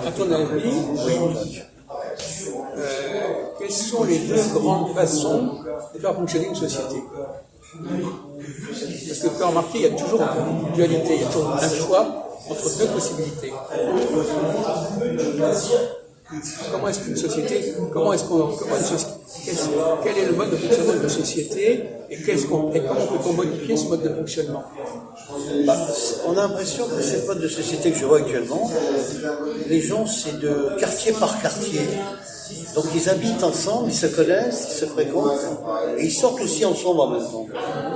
À ton avis, quelles sont les deux grandes façons de faire fonctionner une société? Parce que tu as remarqué, il y a toujours une dualité, il y a toujours un choix entre deux possibilités. Comment est-ce qu'une société, quel est le mode de fonctionnement d'une société et comment peut-on modifier ce mode de fonctionnement? On a l'impression que cette mode de société que je vois actuellement, les gens, c'est de quartier par quartier. Donc ils habitent ensemble, ils se connaissent, ils se fréquentent, et ils sortent aussi ensemble en même temps.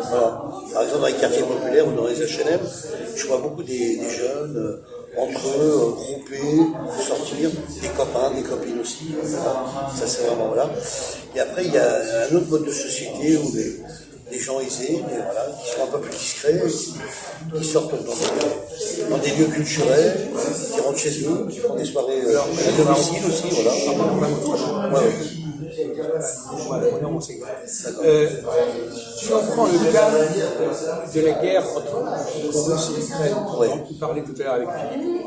Voilà. Par exemple, dans les quartiers populaires ou dans les HLM, je vois beaucoup des jeunes entre eux, groupés, sortir, des copains, des copines aussi. Voilà. Ça c'est vraiment voilà. Et après, il y a un autre mode de société où des gens aisés, voilà, qui sont un peu plus discrets, qui sortent dans des lieux culturels, qui rentrent chez eux, qui font des soirées à domicile aussi, voilà. Si on prend le cas de la guerre entre Russie et l'Ukraine, dont tu parlais tout à l'heure avec Philippe,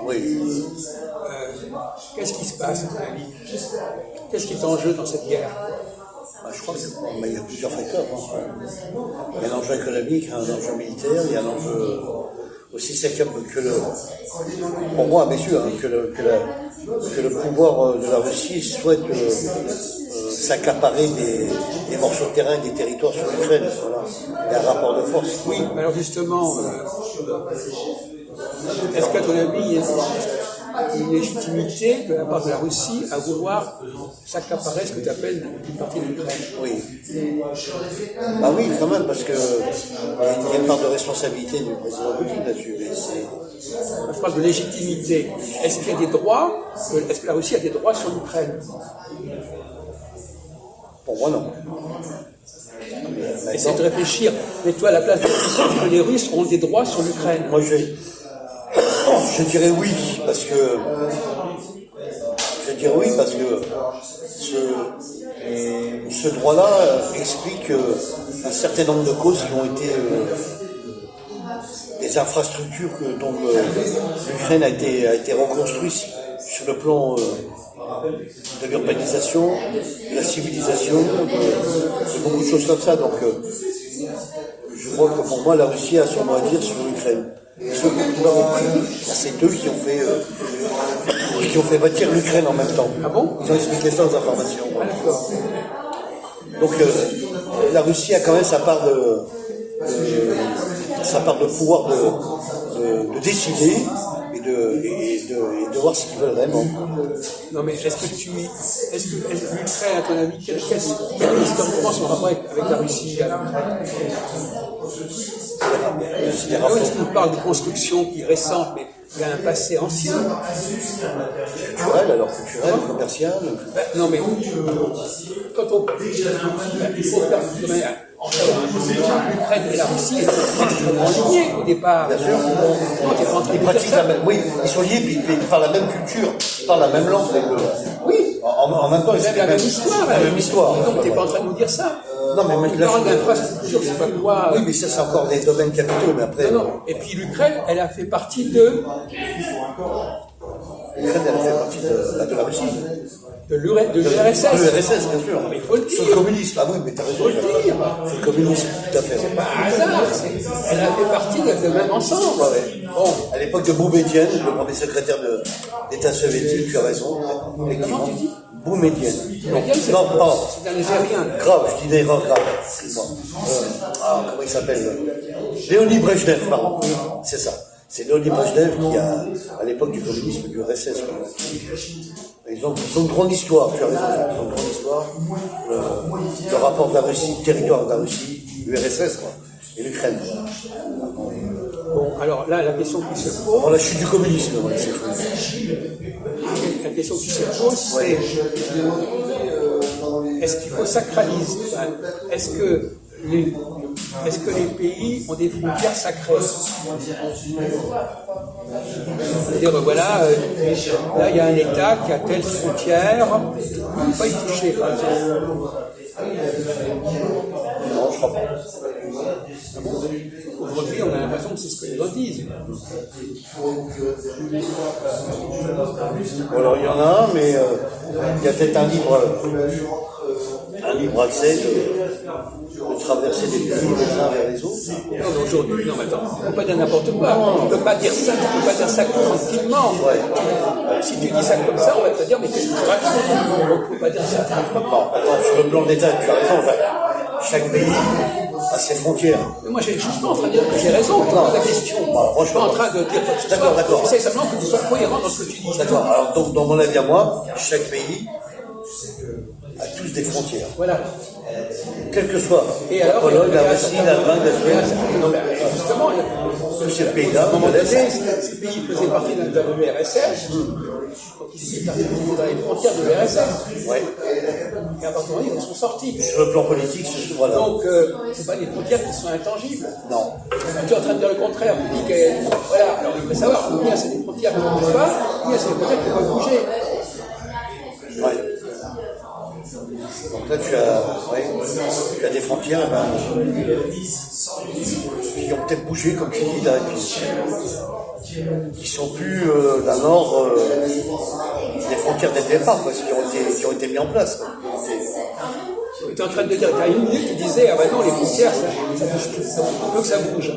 qu'est-ce qui se passe à ton avis? Qu'est-ce qui est en jeu dans cette guerre? Je crois qu'il y a plusieurs facteurs. Il y a un enjeu économique, un enjeu militaire, il y a un enjeu aussi secteur pour moi, bien sûr, que le pouvoir de la Russie souhaite s'accaparer des morceaux de terrain et des territoires sur l'Ukraine. Voilà. Il y a un rapport de force. Oui, mais alors justement, est-ce qu'à ton avis, il y a une légitimité de la part de la Russie à vouloir s'accaparer ce que tu appelles une partie de l'Ukraine? Oui. Ah oui, quand même, parce qu'il y a une part de responsabilité du président Poutine là-dessus. Je parle de légitimité. Est-ce qu'il y a des droits? Est-ce que la Russie a des droits sur l'Ukraine? Pour moi, non. Essaye de réfléchir. Mets-toi à la place de Russie. Est-ce que les Russes ont des droits sur l'Ukraine? Moi, je dirais oui, parce que ce droit-là explique un certain nombre de causes qui ont été des infrastructures dont l'Ukraine a été reconstruite sur le plan de l'urbanisation, de la civilisation, de beaucoup de choses comme ça. Donc, je crois que pour moi, la Russie a son mot à dire sur l'Ukraine. C'est eux qui ont fait bâtir l'Ukraine en même temps. Ah bon? Ils ont expliqué ça aux informations. Donc la Russie a quand même sa part de pouvoir de décider et de voir ce qu'ils veulent vraiment. Non mais est-ce que l'Ukraine, à ton avis, quel est historiquement son rapport avec la Russie? Est-ce qu'on parle de construction qui est récente, mais il y a un passé ancien? Culturel, commercial. Non mais quand il faut faire entre l'Ukraine et la Russie, ils sont extrêmement liés au départ. Bien sûr. Ils pratiquent oui, ils sont liés, puis ils parlent la même culture, ils parlent la même langue. Oui. En même temps, ils ont la même histoire. La même histoire. Donc tu n'es pas en train de nous dire ça. Non, mais on parle d'infrastructure, je sais pas quoi. Oui, mais ça, c'est encore des domaines capitaux, mais après. Non. Et puis l'Ukraine, elle a fait partie de. L'Ukraine, elle a fait partie de la Russie. De l'URSS. De l'URSS, bien sûr. Mais il faut le dire. C'est le communisme. Ah oui, mais t'as raison. Il faut le dire. C'est le communisme, tout à fait. C'est pas un hasard. Elle a fait partie de même ensemble. Ouais. Bon, à l'époque de Boumediene, le premier secrétaire d'État soviétique, tu as raison. Comment tu dis? Boumediene. Non, c'est un Algérien. Grave, je dis une erreur grave. Excuse-moi. Comment il s'appelle? Léonid Brejnev, pardon. C'est ça. C'est Léonid Brejnev qui a, à l'époque du communisme, du RSS. Ils ont une grande histoire, tu as raison. Ils ont une grande histoire. Le rapport de la Russie, le territoire de la Russie, l'URSS, quoi. Et l'Ukraine. Bon, alors là, la question qui se pose. Bon, la chute du communisme, c'est la question qui se pose, c'est est-ce qu'il faut sacraliser? Est-ce que les pays ont des frontières sacrées? C'est-à-dire, voilà, là il y a un État qui a telle frontière, il ne faut pas y toucher, par exemple. Non, je crois pas. Aujourd'hui, on a l'impression que c'est ce que les gens disent. Bon, alors il y en a un, mais il y a peut-être un libre accès de traverser des pays les uns vers les autres. Non, mais aujourd'hui, non, mais attends, on ne peut pas dire n'importe quoi. On ne peut pas dire ça, tu ne peux pas dire ça tranquillement. Ouais. Si tu dis ça comme ça, on va te dire, mais qu'est-ce que tu racontes? On ne peut pas dire ça tranquillement. Non, attends, sur le plan d'État, tu as raison. Chaque pays a ses frontières. Mais moi, je ne suis pas en train de dire que j'ai raison, je pose la question. Je ne suis pas en train de dire quoi que ce soit. D'accord. J'essaie simplement que tu sois cohérent dans ce que tu dis. D'accord. Alors, donc, dans mon avis à moi, chaque pays a tous des frontières. Voilà. Quel que soit. Et la alors, Pologne, la Russie, l'Allemagne, la Suède. Non, mais justement, Tous ces pays-là, à un moment de l'Est. donné, ces pays faisaient partie de l'URSS, donc ils étaient dans les frontières de l'URSS. Ouais. Et à partir du moment où ils en sont sortis. Sur le plan politique, voilà. Donc, ce ne sont pas des frontières qui sont intangibles. Non. Tu es en train de dire le contraire. Tu dis que, voilà, alors il faut savoir combien c'est des frontières qui ne bougent pas, combien c'est des frontières qui peuvent bouger. Ouais. Donc là, tu as des frontières qui ont peut-être bougé, comme tu dis, là, et puis qui sont plus d'un ordre des frontières dès le départ, quoi, qui ont été mis en place. Quoi. Tu es en train de dire, il y a une minute, tu disais, ah ben non, les frontières, ça bouge plus, ça veut que ça bouge.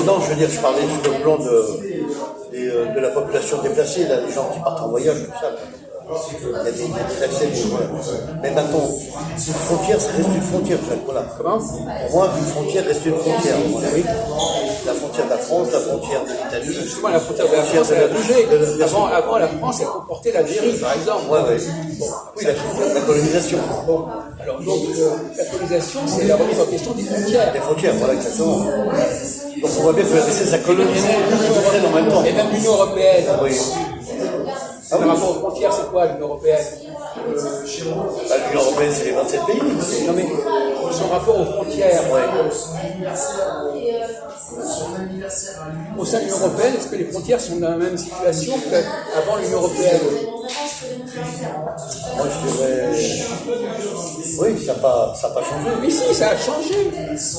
Non, je veux dire, je parlais sur le plan de la population déplacée, là, les gens qui partent en voyage, tout ça. Il y a des accès. Mais maintenant, une frontière, ça reste une frontière, Jacques. Voilà. Comment? Pour moi, une frontière reste une frontière. Oui. La frontière de la France, la frontière de l'Italie. Justement, la frontière de la France, elle a bougé. Avant, la France, elle comportait l'Algérie, par exemple. Ouais. Oui, la colonisation. Bon, alors donc, la colonisation, c'est la remise en question des frontières. Les frontières, voilà, exactement. Donc on voit bien que laisser sa colonisation en même temps. Et même l'Union européenne. Oui. Ah oui. Le rapport aux frontières, c'est quoi l'Union européenne? L'Union européenne, c'est les 27 pays. Non mais, son rapport aux frontières. Ouais. Au sein de l'Union européenne, est-ce que les frontières sont dans la même situation qu'avant l'Union européenne? Moi, je dirais... Oui, ça n'a pas changé. Mais si, ça a changé.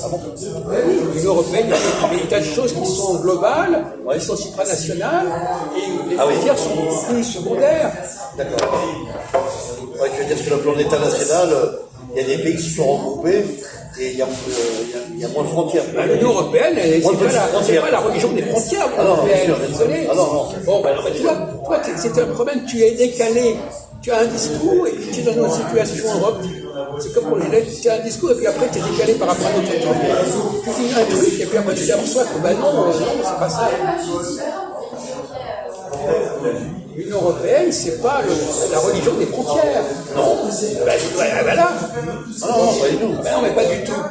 Ah bon? Oui, l'Union européenne, il y a des tas de choses qui sont globales, qui sont supranationales, et les frontières sont plus secondaires. D'accord. Ouais, tu veux dire, sur le plan de l'État national, il y a des pays qui sont regroupés et il y a moins de frontières. L'Union européenne, c'est pas la religion des frontières, l'Union européenne. Désolé. Non. Bon, ben, tu vois, toi, c'est un problème, tu es décalé. Tu as un discours et puis tu es dans une situation en Europe. C'est comme pour les lettres, tu as un discours et puis après tu es décalé par rapport à notre truc. Tu dis un truc et puis après tu t'aperçois que ben non, c'est pas ça. L'Union européenne, c'est pas la religion des frontières. Non. Ben voilà. Non, pas du tout. Ben non, mais pas du tout.